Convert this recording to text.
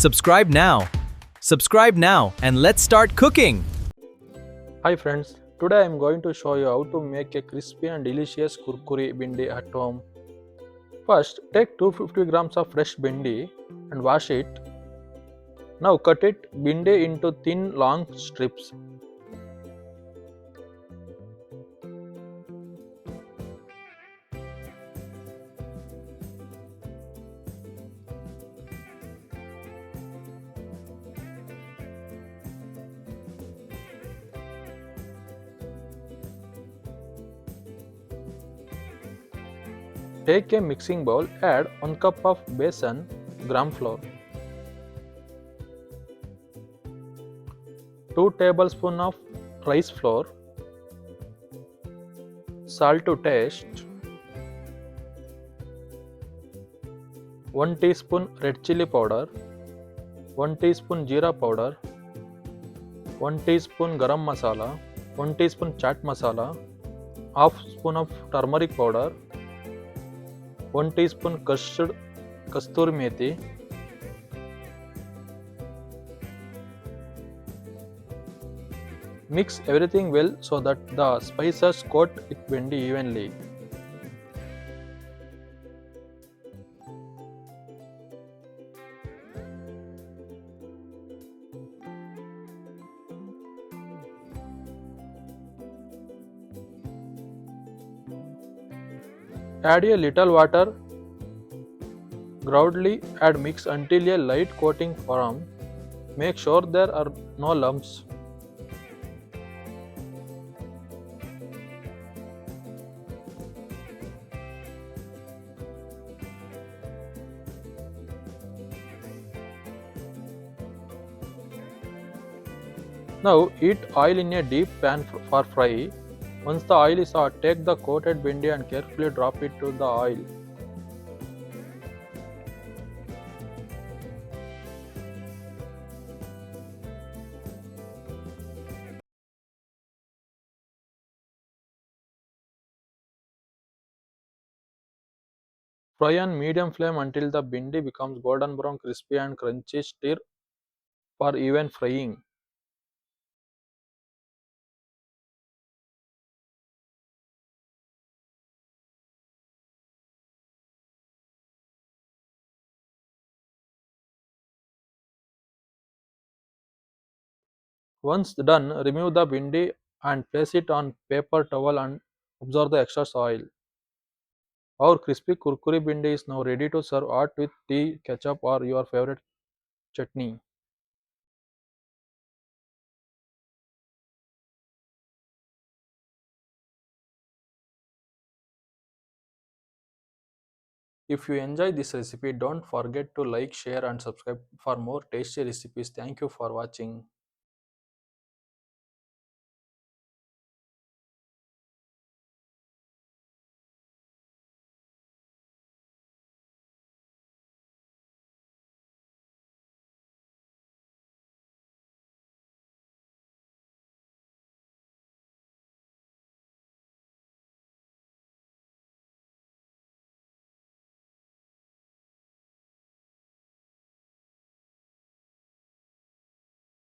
Subscribe now. Subscribe now and let's start cooking. Hi friends, today I am going to show you how to make a crispy and delicious Kurkuri Bhindi at home. First, take 250 grams of fresh bhindi and wash it. Now cut it bhindi into thin long strips. Take a mixing bowl, add 1 cup of besan, gram flour, 2 tablespoons of rice flour, salt to taste, 1 teaspoon red chilli powder, 1 teaspoon jeera powder, 1 teaspoon garam masala, 1 teaspoon chaat masala, half spoon of turmeric powder, 1 teaspoon crushed Kasuri Methi, mix everything well so that the spices coat it bhindi evenly. Add a little water, gradually add mix until a light coating forms. Make sure there are no lumps. Now heat oil in a deep pan for fry. Once the oil is hot, take the coated bhindi and carefully drop it to the oil. Fry on medium flame until the bhindi becomes golden brown, crispy and crunchy. Stir for even frying. Once done, remove the bhindi and place it on paper towel and absorb the excess oil. Our crispy kurkuri bhindi is now ready to serve hot with tea, ketchup or your favorite chutney. If you enjoy this recipe, don't forget to like, share and subscribe for more tasty recipes. Thank you for watching.